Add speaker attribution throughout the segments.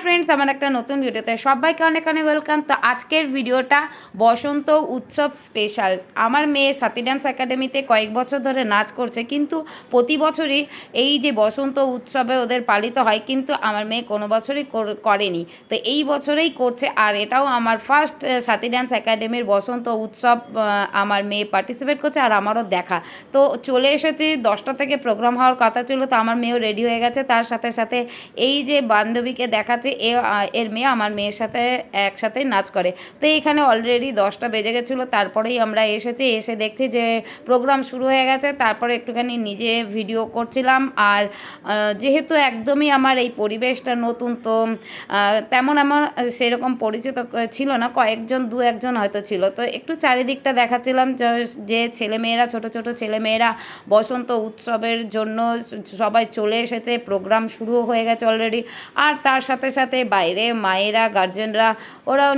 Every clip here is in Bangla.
Speaker 1: ফ্রেন্ডস, আমার একটা নতুন ভিডিওতে সবাইকে অনেক অনেক ওয়েলকাম। তো আজকের ভিডিওটা বসন্ত উৎসব স্পেশাল। আমার মেয়ে সাথী ডান্স একাডেমিতে কয়েক বছর ধরে নাচ করছে, কিন্তু প্রতি বছরই এই যে বসন্ত উৎসবে ওদের পালিত হয়, কিন্তু আমার মেয়ে কোনো বছরই করেনি। তো এই বছরেই করছে, আর এটাও আমার ফার্স্ট সাথী ডান্স একাডেমির বসন্ত উৎসব আমার মেয়ে পার্টিসিপেট করছে, আর আমারও দেখা। তো চলে এসেছি, 10টা থেকে প্রোগ্রাম হওয়ার কথা ছিল, তো আমার মেয়েও রেডি হয়ে গেছে। তার সাথে সাথে এই যে বান্ধবীকে দেখাচ্ছে, এর মেয়ে আমার মেয়ের সাথে একসাথে নাচ করে। তো এখানে অলরেডি 10টা বেজে গেছিলো, তারপরেই আমরা এসে দেখছি যে প্রোগ্রাম শুরু হয়ে গেছে। তারপরে একটুখানি নিজে ভিডিও করছিলাম, আর যেহেতু একদমই আমার এই পরিবেশটা নতুন, তো তেমন আমার সেরকম পরিচিত ছিল না, দু একজন হয়তো ছিল। তো একটু চারিদিকটা দেখাচ্ছিলাম যে ছেলেমেয়েরা, ছোট ছোট ছেলেমেয়েরা বসন্ত উৎসবের জন্য সবাই চলে এসেছে, প্রোগ্রাম শুরু হয়ে গেছে অলরেডি। আর তার সাথে সাথে বাইরে মায়েরা, গার্জেনরা, ওরাও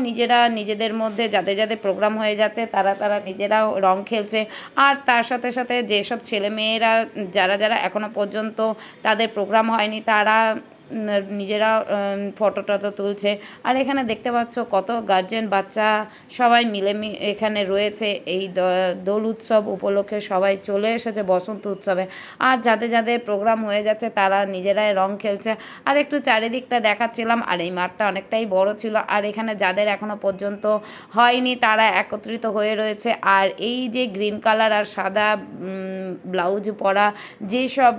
Speaker 1: নিজেদের মধ্যে যাদের প্রোগ্রাম হয়ে যাচ্ছে তারা নিজেরাও রং খেলছে। আর তার সাথে সাথে যেসব ছেলেমেয়েরা যারা এখনও পর্যন্ত তাদের প্রোগ্রাম হয়নি, তারা নিজেরা ফটো টটো তুলছে। আর এখানে দেখতে পাচ্ছ কত গার্জেন, বাচ্চা সবাই মিলে এখানে রয়েছে। এই দোল উৎসব উপলক্ষে সবাই চলে এসেছে বসন্ত উৎসবে। আর যাদের প্রোগ্রাম হয়ে যাচ্ছে তারা নিজেরাই রং খেলছে। আর একটু চারিদিকটা দেখাচ্ছিলাম। আর এই মাঠটা অনেকটাই বড় ছিল, আর এখানে যাদের এখনও পর্যন্ত হয়নি তারা একত্রিত হয়ে রয়েছে। আর এই যে গ্রিন কালার আর সাদা ব্লাউজ পরা যেসব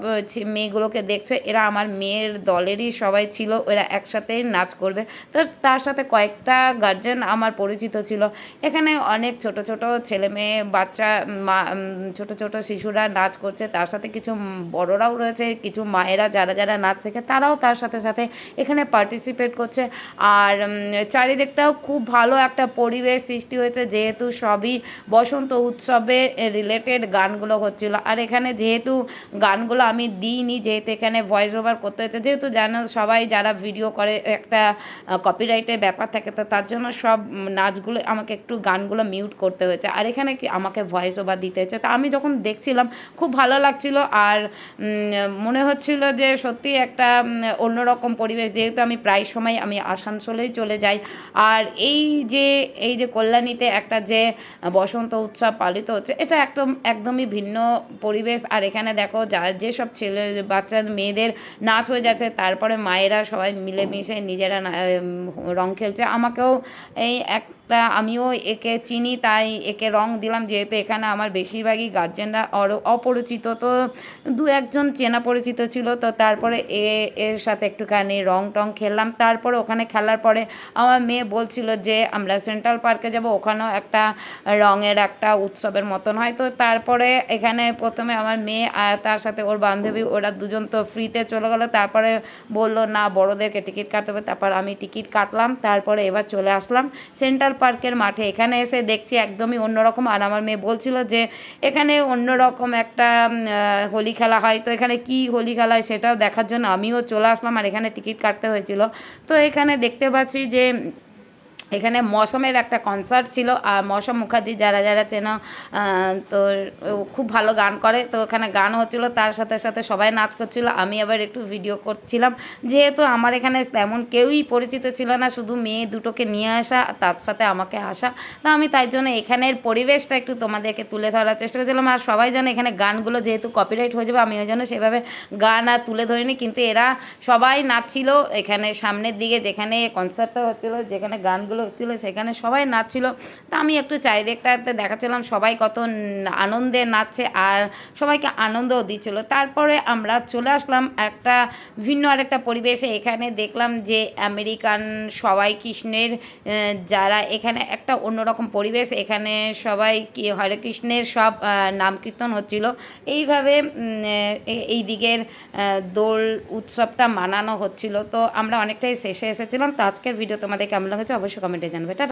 Speaker 1: মেয়েগুলোকে দেখছো, এরা আমার মেয়ের দলের সবাই ছিল, ওরা একসাথেই নাচ করবে। তো তার সাথে কয়েকটা গার্জেন আমার পরিচিত ছিল। এখানে অনেক ছোট ছোট ছেলে মেয়ে, বাচ্চা, ছোট ছোট শিশুরা নাচ করছে, তার সাথে কিছু বড়রাও রয়েছে, কিছু মায়েরা যারা নাচ শেখে তারাও তার সাথে সাথে এখানে পার্টিসিপেট করছে। আর চারিদিকটাও খুব ভালো একটা পরিবেশ সৃষ্টি হয়েছে, যেহেতু সবই বসন্ত উৎসবে রিলেটেড গানগুলো হচ্ছিল। আর এখানে যেহেতু গানগুলো আমি দিইনি, যেহেতু এখানে ভয়েস ওভার করতে হচ্ছে, যেহেতু সবাই যারা ভিডিও করে একটা কপিরাইটের ব্যাপার থাকে, তো তার জন্য সব নাচগুলো আমাকে একটু গানগুলো মিউট করতে হয়েছে। আর এখানে কি আমাকে ভয়েস ওভার দিতে হয়েছে। তো আমি যখন দেখছিলাম খুব ভালো লাগছিল, আর মনে হচ্ছিল যে সত্যি একটা অন্যরকম পরিবেশ, যেহেতু আমি প্রায় সময় আমি আসানসোলেই চলে যাই। আর এই যে কল্যাণীতে একটা যে বসন্ত উৎসব পালিত হচ্ছে, এটা একদমই ভিন্ন পরিবেশ। আর এখানে দেখো যেসব ছেলে বাচ্চা মেয়েদের নাচ হয়ে যাচ্ছে, তারপরে মায়েরা সবাই মিলেমিশে নিজেরা রং খেলছে। আমাকেও আমিও একে চিনি, তাই একে রং দিলাম, যেহেতু এখানে আমার বেশিরভাগই গার্জেনরা অপরিচিত, তো দু একজন চেনা পরিচিত ছিল। তো তারপরে এর সাথে একটুখানি রং টং খেললাম। তারপরে ওখানে খেলার পরে আমার মেয়ে বলছিল যে আমরা সেন্ট্রাল পার্কে যাব, ওখানেও একটা রঙের একটা উৎসবের মতন হয়। তো তারপরে এখানে প্রথমে আমার মেয়ে আর তার সাথে ওর বান্ধবী, ওরা দুজন তো ফ্রিতে চলে গেলো। তারপরে বললো না, বড়োদেরকে টিকিট কাটতে হবে। তারপর আমি টিকিট কাটলাম, তারপরে এবার চলে আসলাম সেন্ট্রাল পার্কের মাঠে। এখানে এসে দেখছি একদমই অন্যরকম। আর আমার মেয়ে বলছিল যে এখানে অন্যরকম একটা হোলি খেলা হয়, তো এখানে কি হোলি খেলা হয় সেটাও দেখার জন্য আমিও চলে আসলাম। আর এখানে টিকিট কাটতে হয়েছিল। তো এখানে দেখতে পাচ্ছি যে এখানে মৌসুমের একটা কনসার্ট ছিল। আর মৌসুম মুখার্জি যারা চেনো, তো খুব ভালো গান করে, তো ওখানে গান হচ্ছিলো, তার সাথে সাথে সবাই নাচ করছিল। আমি আবার একটু ভিডিও করছিলাম, যেহেতু আমার এখানে তেমন কেউই পরিচিত ছিল না, শুধু মেয়ে দুটোকে নিয়ে আসা, তার সাথে আমাকে আসা। তো আমি তাই জন্য এখানের পরিবেশটা একটু তোমাদেরকে তুলে ধরার চেষ্টা করছিলাম। আর সবাই জানে এখানে গানগুলো যেহেতু কপিরাইট হয়ে যাবে, আমি ওই জন্য সেভাবে গান আর তুলে ধরিনি, কিন্তু এরা সবাই নাচছিল এখানে সামনের দিকে, যেখানে কনসার্টটা হচ্ছিলো, যেখানে গানগুলো হচ্ছিলো, সেখানে সবাই নাচছিল। তো আমি একটু চারিদিকটাতে দেখাচ্ছিলাম সবাই কত আনন্দে নাচছে, আর সবাইকে আনন্দও দিচ্ছিল। তারপরে আমরা চলে আসলাম একটা ভিন্ন আরেকটা পরিবেশে। এখানে দেখলাম যে আমেরিকান সবাই কৃষ্ণের, যারা এখানে একটা অন্যরকম পরিবেশ, এখানে সবাই কি হরে কৃষ্ণের সব নাম কীর্তন হচ্ছিল। এইভাবে এই দিকের দোল উৎসবটা মানানো হচ্ছিল। তো আমরা অনেকটাই শেষে এসেছিলাম। তো আজকের ভিডিও তোমাদের কেমন লাগছে অবশ্যই কমেন্টে জানবে।